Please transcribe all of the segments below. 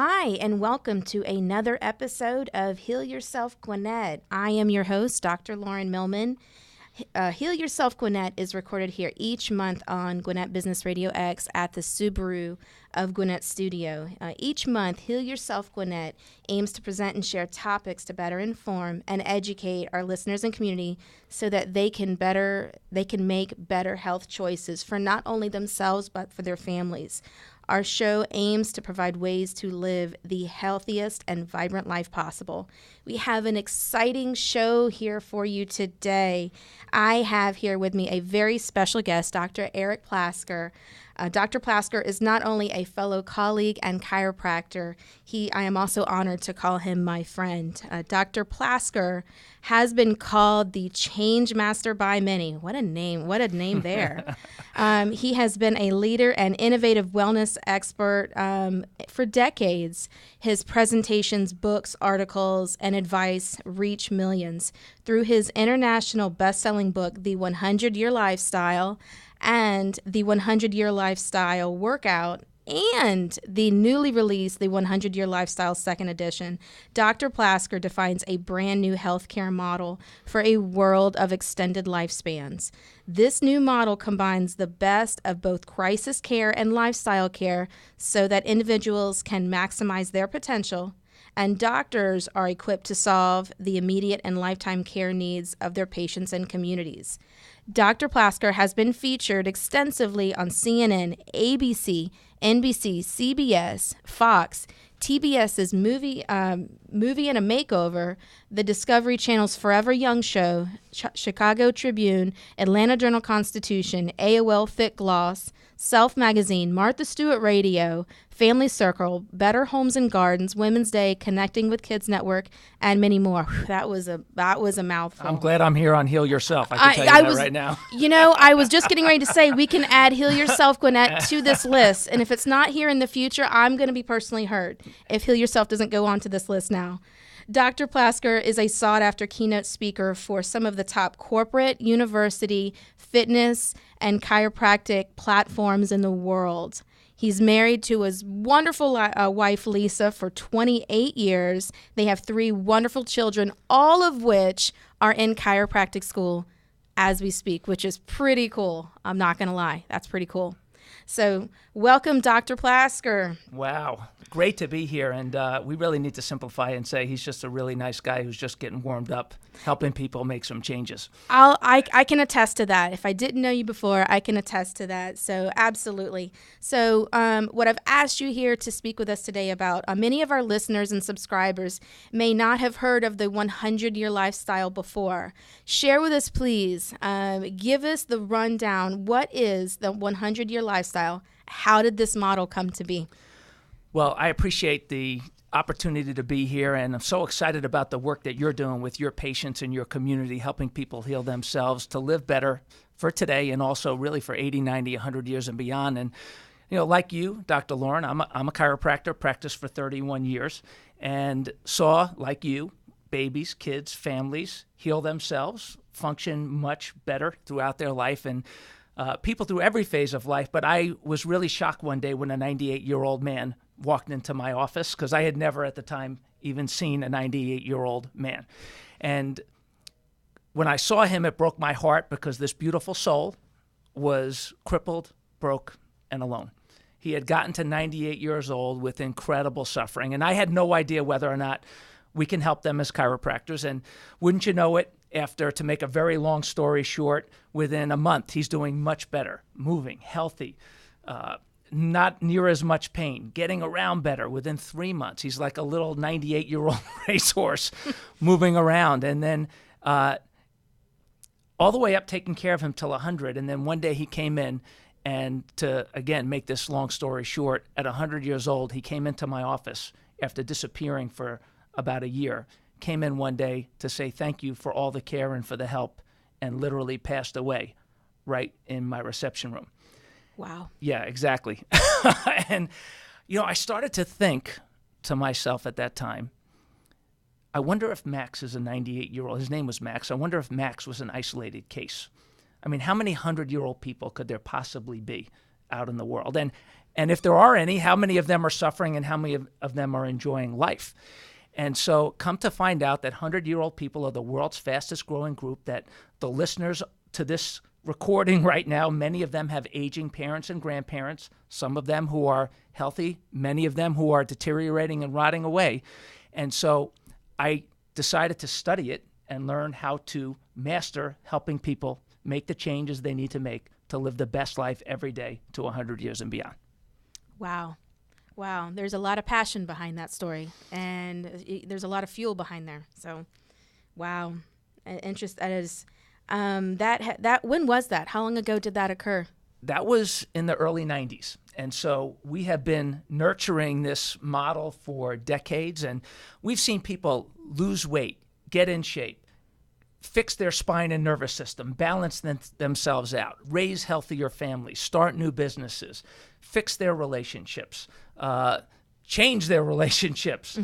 Hi, and welcome to another episode of Heal Yourself Gwinnett. I am your host, Dr. Lauren Millman. Heal Yourself Gwinnett is recorded here each month on Gwinnett Business Radio X at the Subaru of Gwinnett Studio. Each month, Heal Yourself Gwinnett aims to present and share topics to better inform and educate our listeners and community so that they can make better health choices for not only themselves but for their families. Our show aims to provide ways to live the healthiest and vibrant life possible. We have an exciting show here for you today. I have here with me a very special guest, Dr. Eric Plasker. Dr. Plasker is not only a fellow colleague and chiropractor, I am also honored to call him my friend. Dr. Plasker has been called the Change Master by many. What a name there. He has been a leader and innovative wellness expert for decades. His presentations, books, articles, and advice reach millions. Through his international best-selling book, The 100-Year Lifestyle, and the 100-Year Lifestyle Workout, and the newly released The 100-Year Lifestyle Second Edition, Dr. Plasker defines a brand new healthcare model for a world of extended lifespans. This new model combines the best of both crisis care and lifestyle care so that individuals can maximize their potential, and doctors are equipped to solve the immediate and lifetime care needs of their patients and communities. Dr. Plasker has been featured extensively on CNN, ABC, NBC, CBS, Fox, TBS's movie and a Makeover, the Discovery Channel's Forever Young Show, Chicago Tribune, Atlanta Journal-Constitution, AOL Fit Gloss, Self Magazine, Martha Stewart Radio, Family Circle, Better Homes and Gardens, Women's Day, Connecting with Kids Network, and many more. That was a mouthful. I'm glad I'm here on Heal Yourself. I can tell you that right now. You know, I was just getting ready to say we can add Heal Yourself Gwinnett to this list, and if it's not here in the future, I'm going to be personally hurt if Heal Yourself doesn't go onto this list now. Dr. Plasker is a sought-after keynote speaker for some of the top corporate, university, fitness, and chiropractic platforms in the world. He's married to his wonderful wife, Lisa, for 28 years. They have 3 wonderful children, all of which are in chiropractic school as we speak, which is pretty cool. I'm not going to lie. That's pretty cool. So welcome, Dr. Plasker. Wow. Great to be here. And we really need to simplify and say he's just a really nice guy who's just getting warmed up, helping people make some changes. I can attest to that. If I didn't know you before, I can attest to that. So absolutely. So what I've asked you here to speak with us today about, many of our listeners and subscribers may not have heard of the 100-Year Lifestyle before. Share with us, please. Give us the rundown. What is the 100-Year Lifestyle? How did this model come to be? Well, I appreciate the opportunity to be here, and I'm so excited about the work that you're doing with your patients and your community, helping people heal themselves to live better for today and also really for 80, 90, 100 years and beyond. And, you know, like you, Dr. Lauren, I'm a chiropractor, practiced for 31 years, and saw, like you, babies, kids, families heal themselves, function much better throughout their life, and people through every phase of life. But I was really shocked one day when a 98-year-old man walked into my office, because I had never at the time even seen a 98-year-old man. And when I saw him, it broke my heart, because this beautiful soul was crippled, broke, and alone. He had gotten to 98 years old with incredible suffering, and I had no idea whether or not we can help them as chiropractors. And wouldn't you know it, to make a very long story short, within a month, he's doing much better, moving, healthy, not near as much pain, getting around better. Within 3 months, he's like a little 98-year-old racehorse moving around. And then all the way up, taking care of him till 100. And then one day he came in, and to, again, make this long story short, at 100 years old, he came into my office after disappearing for about a year, came in one day to say thank you for all the care and for the help, and literally passed away right in my reception room. Wow. Yeah, exactly. And, you know, I started to think to myself at that time, I wonder if Max is a 98-year-old. His name was Max. I wonder if Max was an isolated case. I mean, how many 100-year-old people could there possibly be out in the world? And And if there are any, how many of them are suffering and how many of them are enjoying life? And so come to find out that 100-year-old people are the world's fastest growing group, that the listeners to this recording right now, many of them have aging parents and grandparents, some of them who are healthy, many of them who are deteriorating and rotting away. And so I decided to study it and learn how to master helping people make the changes they need to make to live the best life every day to 100 years and beyond. Wow. Wow. There's a lot of passion behind that story, and there's a lot of fuel behind there. So, wow. That is, when was that? How long ago did that occur? That was in the early 90s. And so we have been nurturing this model for decades, and we've seen people lose weight, get in shape, fix their spine and nervous system, balance themselves out, raise healthier families, start new businesses, fix their relationships, change their relationships,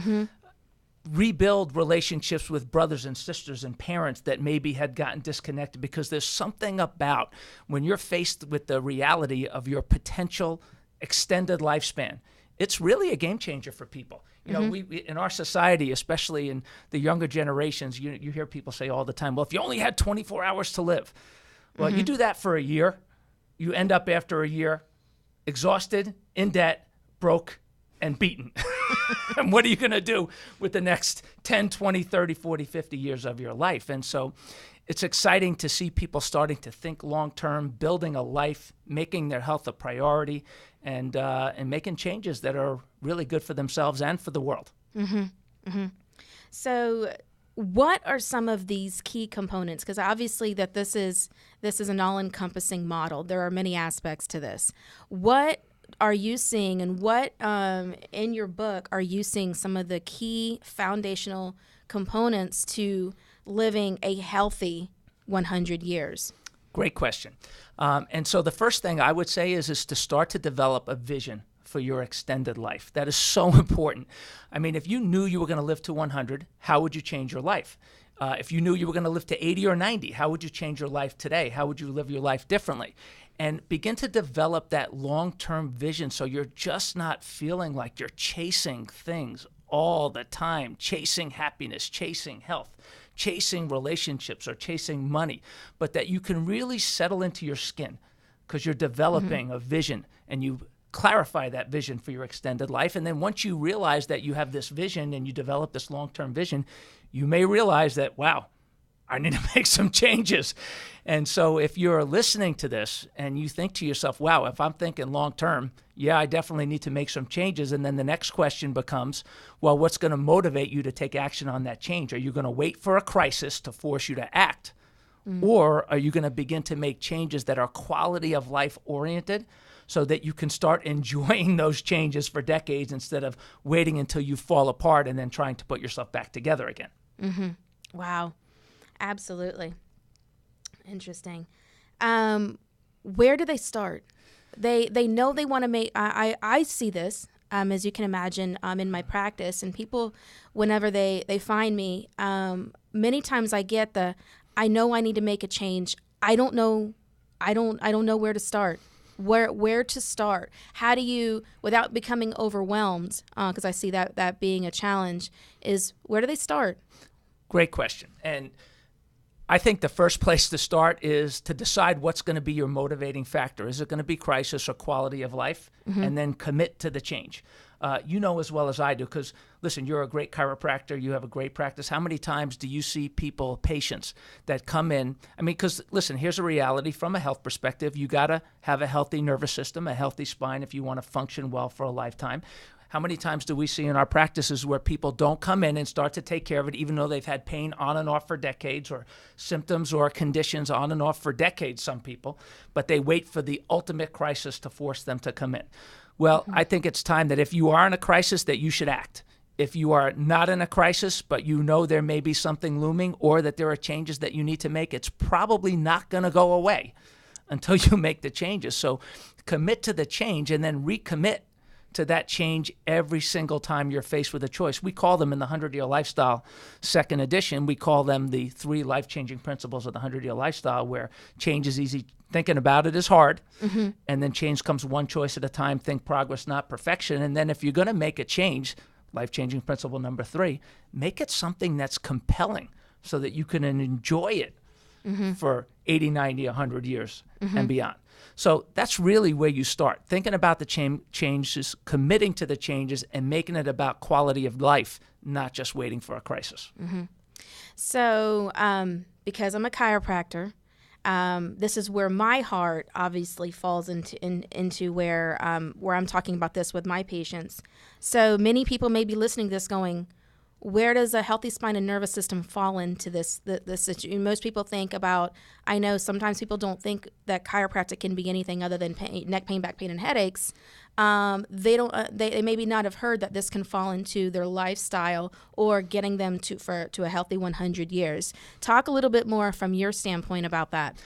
rebuild relationships with brothers and sisters and parents that maybe had gotten disconnected, because there's something about when you're faced with the reality of your potential extended lifespan, it's really a game changer for people. You know, we in our society, especially in the younger generations, you hear people say all the time, well, if you only had 24 hours to live. Well, you do that for a year, you end up after a year exhausted, in debt, broke, and beaten. And what are you going to do with the next 10, 20, 30, 40, 50 years of your life? And so it's exciting to see people starting to think long-term, building a life, making their health a priority, and making changes that are really good for themselves and for the world. So what are some of these key components? Because obviously that this is an all-encompassing model. There are many aspects to this. What are you seeing, and what in your book are you seeing some of the key foundational components to living a healthy 100 years? Great question. And so the first thing I would say is to start to develop a vision for your extended life. That is so important. I mean, if you knew you were going to live to 100, how would you change your life? If you knew you were going to live to 80 or 90, how would you change your life today? How would you live your life differently? And begin to develop that long-term vision so you're just not feeling like you're chasing things all the time, chasing happiness, chasing health, chasing relationships, or chasing money, but that you can really settle into your skin because you're developing a vision, and you clarify that vision for your extended life. And then once you realize that you have this vision and you develop this long-term vision, you may realize that, wow, I need to make some changes. And so if you're listening to this and you think to yourself, wow, if I'm thinking long-term, yeah, I definitely need to make some changes. And then the next question becomes, well, what's going to motivate you to take action on that change? Are you going to wait for a crisis to force you to act? Or are you going to begin to make changes that are quality of life oriented so that you can start enjoying those changes for decades instead of waiting until you fall apart and then trying to put yourself back together again? Wow. Absolutely. Interesting. Where do they start? They know they want to make, I see this, as you can imagine, in my practice, and people, whenever they find me, many times I get I know I need to make a change. I don't know where to start. Where to start? How do you, without becoming overwhelmed, because I see that being a challenge, is where do they start? Great question. And I think the first place to start is to decide what's going to be your motivating factor. Is it going to be crisis or quality of life? And then commit to the change. You know as well as I do, because, listen, you're a great chiropractor. You have a great practice. How many times do you see people, patients, that come in? I mean, because, listen, here's a reality from a health perspective. You got to have a healthy nervous system, a healthy spine if you want to function well for a lifetime. How many times do we see in our practices where people don't come in and start to take care of it, even though they've had pain on and off for decades, or symptoms or conditions on and off for decades, some people, but they wait for the ultimate crisis to force them to come in? Well, I think it's time that if you are in a crisis, that you should act. If you are not in a crisis, but you know there may be something looming or that there are changes that you need to make, it's probably not going to go away until you make the changes. So commit to the change and then recommit to that change every single time you're faced with a choice. We call them in the 100-Year Lifestyle second edition, we call them the 3 life-changing principles of the 100-Year Lifestyle, where change is easy, thinking about it is hard. And then change comes one choice at a time. Think progress, not perfection. And then if you're going to make a change, life-changing principle number 3, make it something that's compelling so that you can enjoy it for 80, 90, 100 years and beyond. So that's really where you start. Thinking about the changes, committing to the changes, and making it about quality of life, not just waiting for a crisis. So because I'm a chiropractor, this is where my heart obviously falls into where I'm talking about this with my patients. So many people may be listening to this going, where does a healthy spine and nervous system fall into this situation? Most people think about, I know sometimes people don't think that chiropractic can be anything other than neck pain, back pain, and headaches. They maybe not have heard that this can fall into their lifestyle or getting them to a healthy 100 years. Talk a little bit more from your standpoint about that.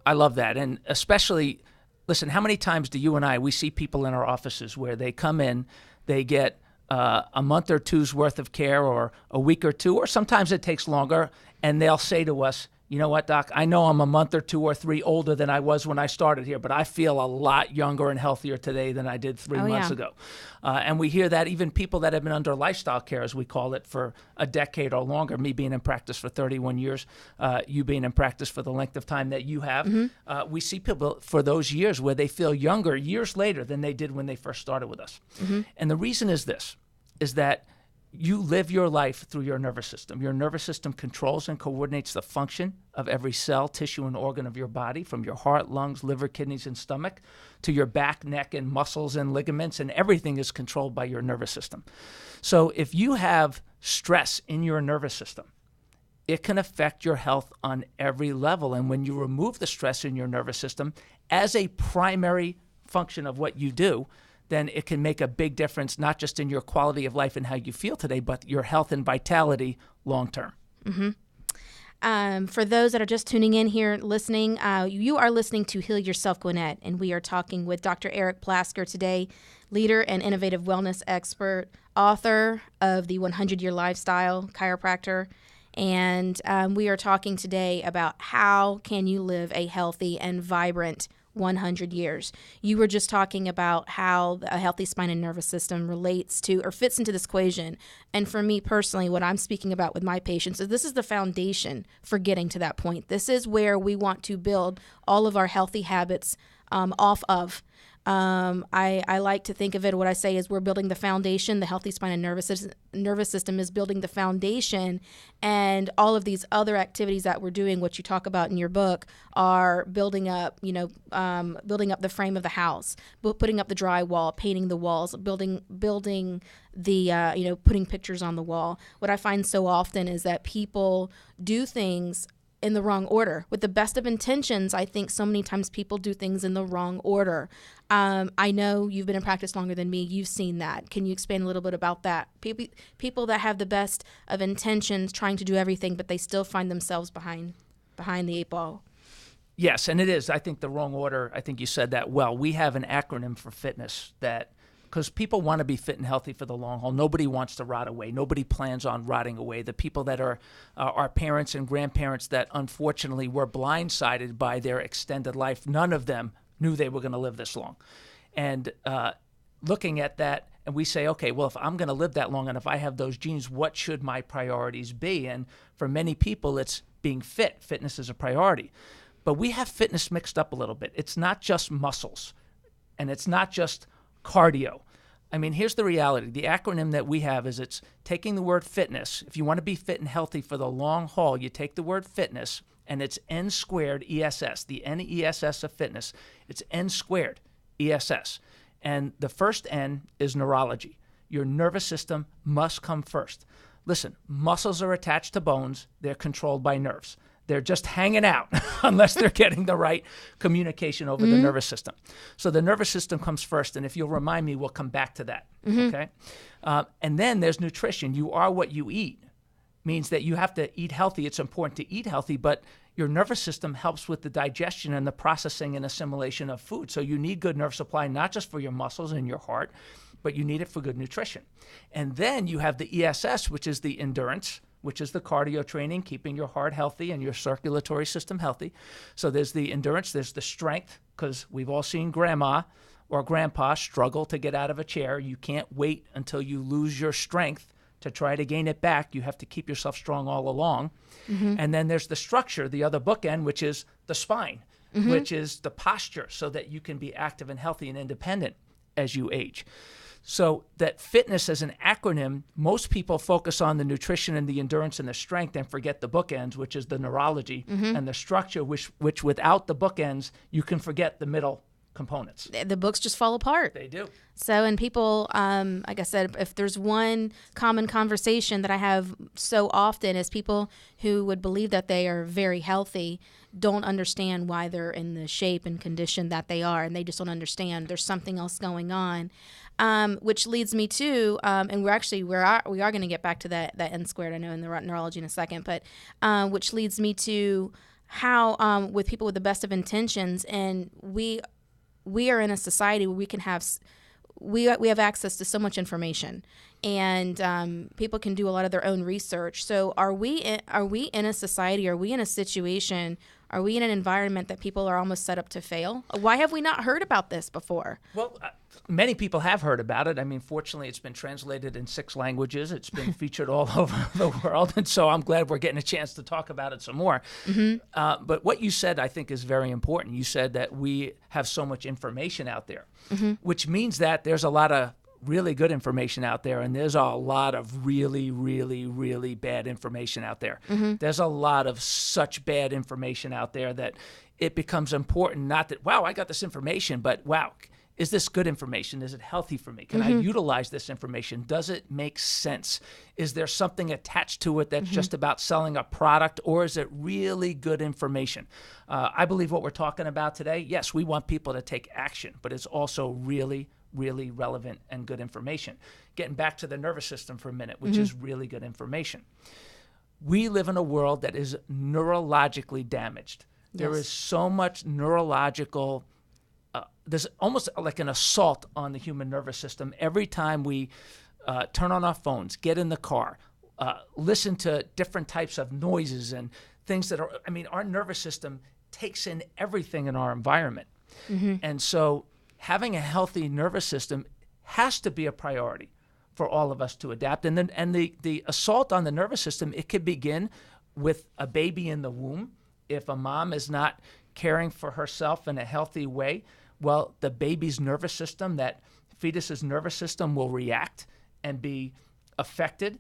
I love that. And especially, listen, how many times do you and we see people in our offices where they come in, they get a month or two's worth of care or a week or two, or sometimes it takes longer, and they'll say to us, you know what, Doc, I know I'm a month or 2 or 3 older than I was when I started here, but I feel a lot younger and healthier today than I did 3 months ago. And we hear that even people that have been under lifestyle care, as we call it, for a decade or longer, me being in practice for 31 years, you being in practice for the length of time that you have, we see people for those years where they feel younger years later than they did when they first started with us. And the reason is this, is that you live your life through your nervous system. Your nervous system controls and coordinates the function of every cell, tissue, and organ of your body, from your heart, lungs, liver, kidneys, and stomach to your back, neck, and muscles and ligaments, and everything is controlled by your nervous system. So if you have stress in your nervous system, it can affect your health on every level. And when you remove the stress in your nervous system as a primary function of what you do, then it can make a big difference, not just in your quality of life and how you feel today, but your health and vitality long term. For those that are just tuning in here listening, you are listening to Heal Yourself Gwinnett, and we are talking with Dr. Eric Plasker today, leader and innovative wellness expert, author of the 100-Year Lifestyle, chiropractor, and we are talking today about how can you live a healthy and vibrant 100 years. You were just talking about how a healthy spine and nervous system relates to or fits into this equation. And for me personally, what I'm speaking about with my patients is this is the foundation for getting to that point. This is where we want to build all of our healthy habits off of. I like to think of it, what I say is we're building the foundation. The healthy spine and nervous system is building the foundation, and all of these other activities that we're doing, what you talk about in your book, are building up, building up the frame of the house, putting up the drywall, painting the walls, building the, putting pictures on the wall. What I find so often is that people do things in the wrong order. With the best of intentions, I think so many times people do things in the wrong order. I know you've been in practice longer than me. You've seen that. Can you expand a little bit about that? People that have the best of intentions trying to do everything, but they still find themselves behind the 8 ball. Yes, and it is, I think, the wrong order. I think you said that well. We have an acronym for fitness that, because people want to be fit and healthy for the long haul. Nobody wants to rot away. Nobody plans on rotting away. The people that are our parents and grandparents that unfortunately were blindsided by their extended life, none of them knew they were going to live this long. And looking at that, and we say, okay, well, if I'm going to live that long and if I have those genes, what should my priorities be? And for many people, it's being fit. Fitness is a priority. But we have fitness mixed up a little bit. It's not just muscles, and it's not just cardio. I mean, here's the reality. The acronym that we have is it's taking the word fitness. If you want to be fit and healthy for the long haul, you take the word fitness, and it's N squared ESS, the NESS of fitness. It's N squared ESS. And the first N is neurology. Your nervous system must come first. Listen, muscles are attached to bones. They're controlled by nerves. They're just hanging out unless they're getting the right communication over the nervous system. So the nervous system comes first, and if you'll remind me, we'll come back to that, okay? And then there's nutrition. You are what you eat. Means that you have to eat healthy. It's important to eat healthy, but your nervous system helps with the digestion and the processing and assimilation of food. So you need good nerve supply, not just for your muscles and your heart, but you need it for good nutrition. And then you have the ESS, which is the endurance, which is the cardio training, keeping your heart healthy and your circulatory system healthy. So there's the endurance, there's the strength, because we've all seen grandma or grandpa struggle to get out of a chair. You can't wait until you lose your strength to try to gain it back. You have to keep yourself strong all along. And then there's the structure, the other bookend, which is the spine, which is the posture, so that you can be active and healthy and independent as you age. So that fitness as an acronym, most people focus on the nutrition and the endurance and the strength and forget the bookends, which is the neurology and the structure, which without the bookends, you can forget the middle components. The books just fall apart. They do. So, and people, like I said, if there's one common conversation that I have so often is people who would believe that they are very healthy don't understand why they're in the shape and condition that they are, and they just don't understand there's something else going on. Which leads me to, and we are going to get back to that N squared, I know, in the neurology in a second, but which leads me to how with people with the best of intentions, and we are in a society where we can have we have access to so much information, and people can do a lot of their own research. So are we in a society? Are we in a situation? Are we in an environment that people are almost set up to fail? Why have we not heard about this before? Well, many people have heard about it. I mean, fortunately, it's been translated in 6 languages. It's been featured all over the world. And so I'm glad we're getting a chance to talk about it some more. But what you said, I think, is very important. You said that we have so much information out there, which means that there's a lot of really good information out there, and there's a lot of really, really, really bad information out there. There's a lot of such bad information out there that it becomes important, not that, wow, I got this information, but wow, is this good information? Is it healthy for me? Can I utilize this information? Does it make sense? Is there something attached to it that's just about selling a product, or is it really good information? I believe what we're talking about today, yes, we want people to take action, but it's also really, really relevant and good information. Getting back to the nervous system for a minute, which is really good information. We live in a world that is neurologically damaged. There is so much neurological, there's almost like an assault on the human nervous system. Every time we turn on our phones, get in the car, listen to different types of noises and things that are, I mean, our nervous system takes in everything in our environment. And so having a healthy nervous system has to be a priority for all of us to adapt. And then, and the assault on the nervous system, it could begin with a baby in the womb. If a mom is not caring for herself in a healthy way, well, the baby's nervous system, that fetus's nervous system, will react and be affected.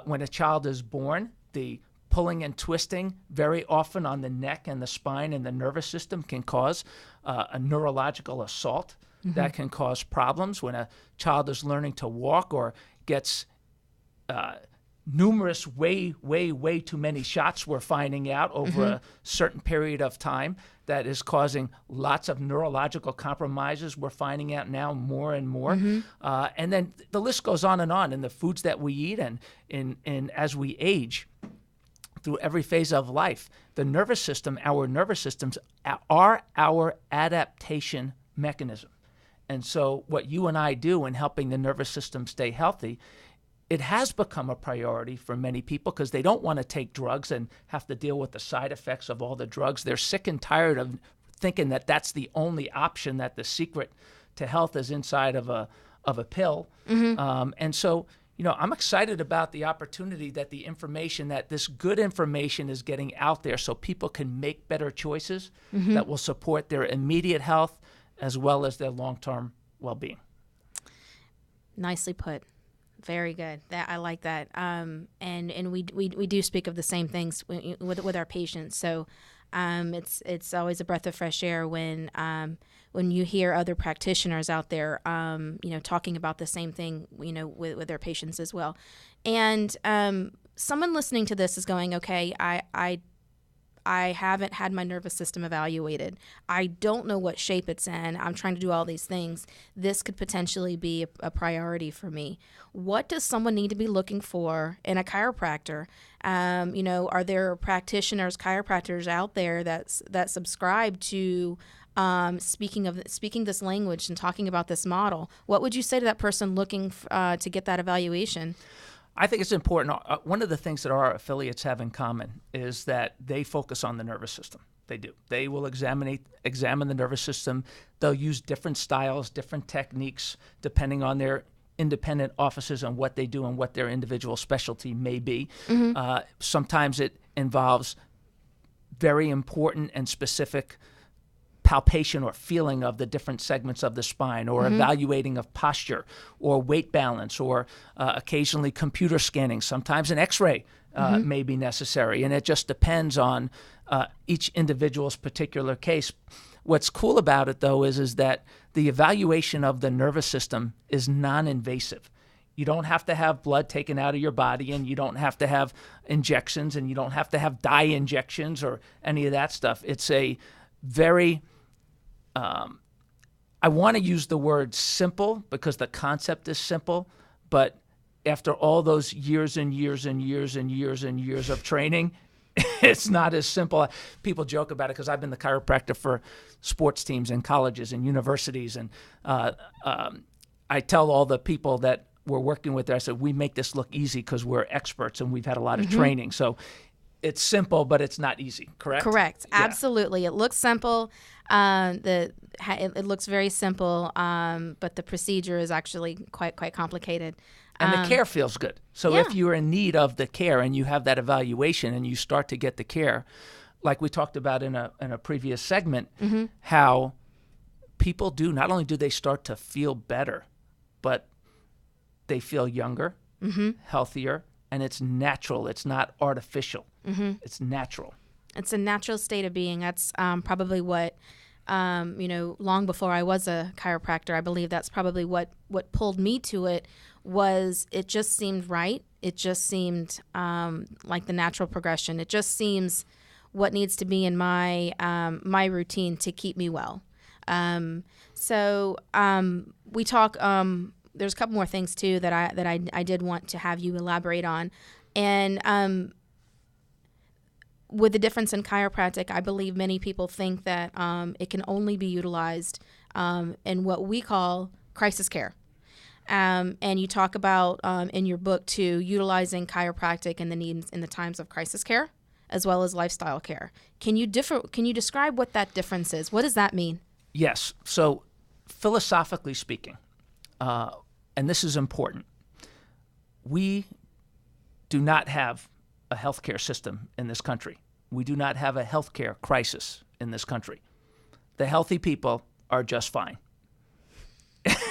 When a child is born, the pulling and twisting very often on the neck and the spine and the nervous system can cause a neurological assault that can cause problems. When a child is learning to walk or gets numerous, way too many shots, we're finding out over a certain period of time, that is causing lots of neurological compromises. We're finding out now more and more. And then the list goes on in the foods that we eat and in as we age through every phase of life. The nervous system, our nervous systems are our adaptation mechanism. And so what you and I do in helping the nervous system stay healthy, it has become a priority for many people because they don't want to take drugs and have to deal with the side effects of all the drugs. They're sick and tired of thinking that that's the only option, that the secret to health is inside of a pill. And so, you know, I'm excited about the opportunity that the information, that this good information is getting out there so people can make better choices that will support their immediate health as well as their long-term well-being. Nicely put. Very good. That I like that. And we do speak of the same things with our patients. So it's always a breath of fresh air when you hear other practitioners out there talking about the same thing with their patients as well. And someone listening to this is going, okay, I haven't had my nervous system evaluated. I don't know what shape it's in. I'm trying to do all these things. This could potentially be a priority for me. What does someone need to be looking for in a chiropractor? Are there chiropractors out there that subscribe to speaking this language and talking about this model? What would you say to that person looking to get that evaluation? I think it's important. One of the things that our affiliates have in common is that they focus on the nervous system. They do. They will examine the nervous system. They'll use different styles, different techniques, depending on their independent offices and what they do and what their individual specialty may be. Sometimes it involves very important and specific palpation or feeling of the different segments of the spine, or evaluating of posture or weight balance, or occasionally computer scanning. Sometimes an x-ray may be necessary, and it just depends on each individual's particular case. What's cool about it, though, is that the evaluation of the nervous system is non-invasive. You don't have to have blood taken out of your body, and you don't have to have injections, and you don't have to have dye injections or any of that stuff. It's a very I want to use the word simple because the concept is simple, but after all those years and years and years and years and years of training, it's not as simple. People joke about it because I've been the chiropractor for sports teams and colleges and universities, and I tell all the people that we're working with there, I said, we make this look easy because we're experts and we've had a lot of training. So it's simple, but it's not easy, correct? Correct. Yeah. Absolutely. It looks simple. It looks very simple, but the procedure is actually quite complicated. And the care feels good. So if you're in need of the care and you have that evaluation and you start to get the care, like we talked about in a previous segment, how people do, not only do they start to feel better, but they feel younger, healthier, and it's natural. It's not artificial. It's natural. It's a natural state of being. That's probably what, long before I was a chiropractor, I believe that's probably what pulled me to it. Was it just seemed right. It just seemed like the natural progression. It just seems what needs to be in my my routine to keep me well. So we talk. There's a couple more things too that I did want to have you elaborate on, and with the difference in chiropractic, I believe many people think that it can only be utilized in what we call crisis care. And you talk about in your book too, utilizing chiropractic in the needs in the times of crisis care as well as lifestyle care. Can you describe what that difference is? What does that mean? Yes. So philosophically speaking, and this is important, we do not have a healthcare system in this country. We do not have a healthcare crisis in this country. The healthy people are just fine.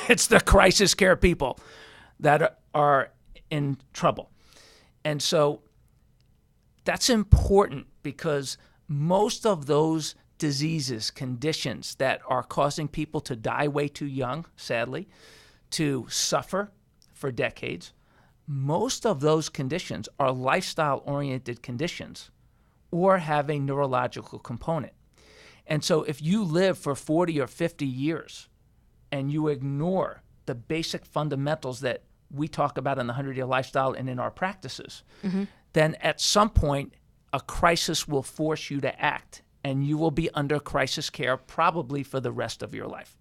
It's the crisis care people that are in trouble. And so that's important because most of those diseases, conditions that are causing people to die way too young, sadly, to suffer for decades, most of those conditions are lifestyle-oriented conditions or have a neurological component. And so if you live for 40 or 50 years and you ignore the basic fundamentals that we talk about in the 100-Year Lifestyle and in our practices, then at some point a crisis will force you to act, and you will be under crisis care probably for the rest of your life.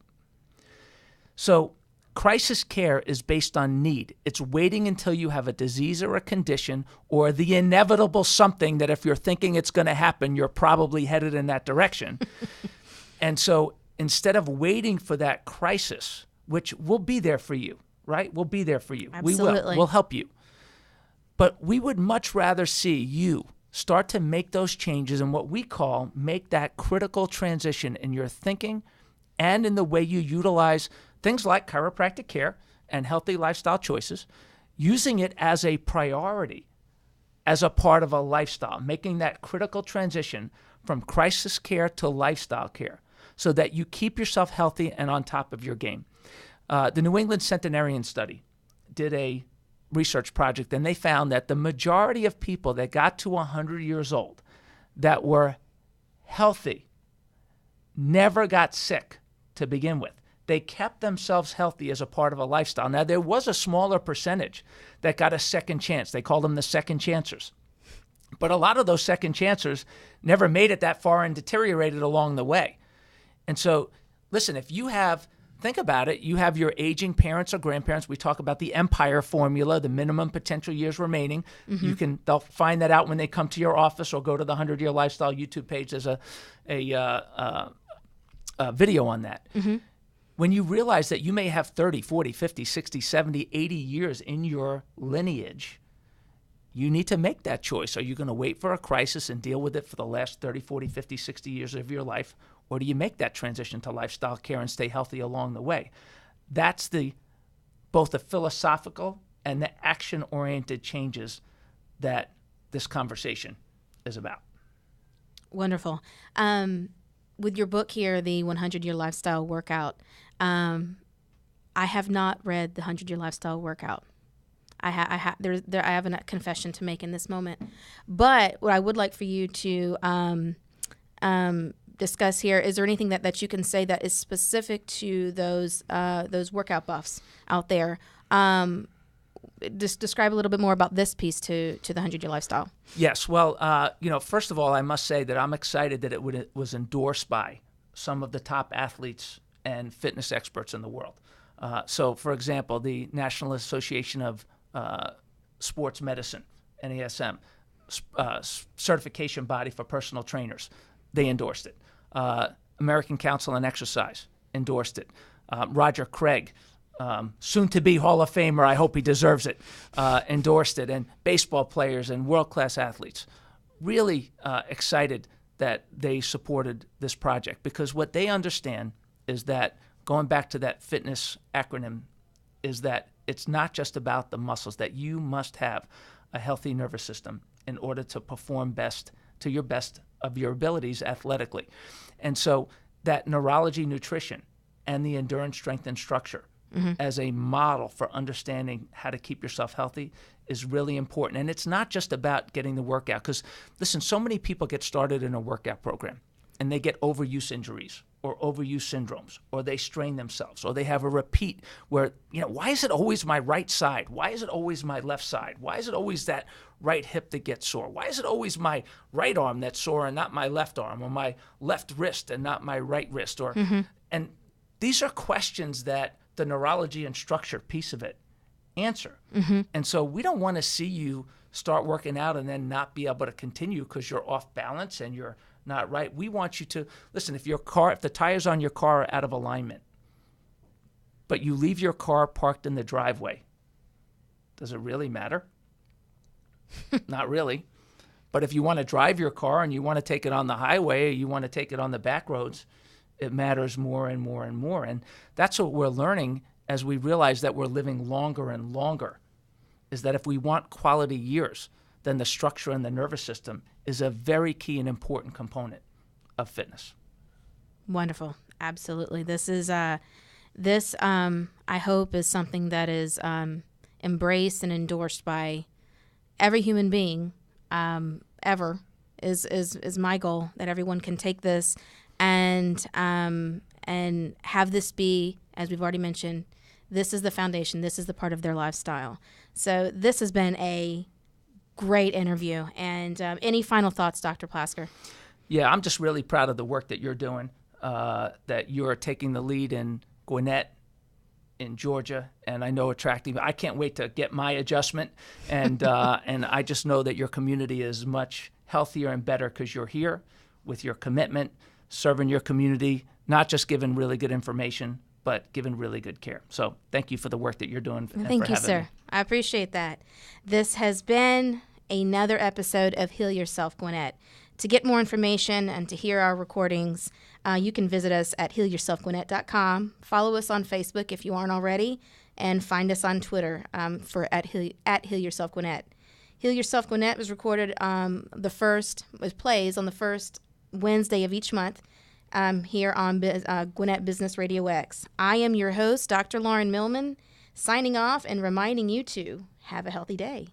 So crisis care is based on need. It's waiting until you have a disease or a condition or the inevitable something that if you're thinking it's going to happen, you're probably headed in that direction. And so instead of waiting for that crisis, which will be there for you, right? We'll be there for you. Absolutely. We will. We'll help you. But we would much rather see you start to make those changes and what we call make that critical transition in your thinking and in the way you utilize things like chiropractic care and healthy lifestyle choices, using it as a priority, as a part of a lifestyle, making that critical transition from crisis care to lifestyle care so that you keep yourself healthy and on top of your game. The New England Centenarian Study did a research project, and they found that the majority of people that got to 100 years old that were healthy never got sick to begin with. They kept themselves healthy as a part of a lifestyle. Now, there was a smaller percentage that got a second chance. They called them the second chancers. But a lot of those second chancers never made it that far and deteriorated along the way. And so, listen, if you have think about it. You have your aging parents or grandparents. We talk about the Empire formula, the minimum potential years remaining. They'll find that out when they come to your office or go to the 100-Year Lifestyle YouTube page. There's a video on that. When you realize that you may have 30, 40, 50, 60, 70, 80 years in your lineage, you need to make that choice. Are you going to wait for a crisis and deal with it for the last 30, 40, 50, 60 years of your life? Or do you make that transition to lifestyle care and stay healthy along the way? That's both the philosophical and the action-oriented changes that this conversation is about. Wonderful. With your book here, the 100-Year Lifestyle Workout, I have not read the 100-Year Lifestyle Workout. I have a confession to make in this moment. But what I would like for you to discuss here, is there anything that you can say that is specific to those workout buffs out there? Just describe a little bit more about this piece to the 100-Year Lifestyle. Yes. Well, first of all, I must say that I'm excited that it was endorsed by some of the top athletes and fitness experts in the world. So, for example, the National Association of Sports Medicine, NASM, certification body for personal trainers, they endorsed it. American Council on Exercise endorsed it. Roger Craig, soon-to-be Hall of Famer, I hope he deserves it, endorsed it. And baseball players and world-class athletes really excited that they supported this project, because what they understand is that, going back to that fitness acronym, is that it's not just about the muscles, that you must have a healthy nervous system in order to perform best to your best of your abilities athletically. And so that neurology, nutrition, and the endurance, strength, and structure as a model for understanding how to keep yourself healthy is really important. And it's not just about getting the workout, because, listen, so many people get started in a workout program and they get overuse injuries or overuse syndromes, or they strain themselves, or they have a repeat where, why is it always my right side? Why is it always my left side? Why is it always that right hip that gets sore? Why is it always my right arm that's sore and not my left arm, or my left wrist and not my right wrist? And these are questions that the neurology and structure piece of it answer. And so we don't want to see you start working out and then not be able to continue because you're off balance and you're not right. We want you to listen. If the tires on your car are out of alignment, but you leave your car parked in the driveway, does it really matter? Not really. But if you want to drive your car and you want to take it on the highway, or you want to take it on the back roads, it matters more and more and more. And that's what we're learning as we realize that we're living longer and longer, is that if we want quality years, then the structure and the nervous system is a very key and important component of fitness. Wonderful. Absolutely. This is I hope is something that is embraced and endorsed by every human being ever is my goal, that everyone can take this and have this be, as we've already mentioned, this is the foundation. This is the part of their lifestyle. So this has been a great interview. And any final thoughts, Dr. Plasker? Yeah, I'm just really proud of the work that you're doing, that you're taking the lead in Gwinnett, in Georgia, and I know attracting. I can't wait to get my adjustment, and I just know that your community is much healthier and better because you're here with your commitment, serving your community, not just giving really good information, but giving really good care. So thank you for the work that you're doing. Thank you, sir. I appreciate that. This has been another episode of Heal Yourself Gwinnett. To get more information and to hear our recordings, you can visit us at healyourselfgwinnett.com. Follow us on Facebook if you aren't already, and find us on Twitter at Heal Yourself Gwinnett. Heal Yourself Gwinnett was recorded plays on the first Wednesday of each month here on Gwinnett Business Radio X. I am your host, Dr. Lauren Millman, signing off and reminding you to have a healthy day.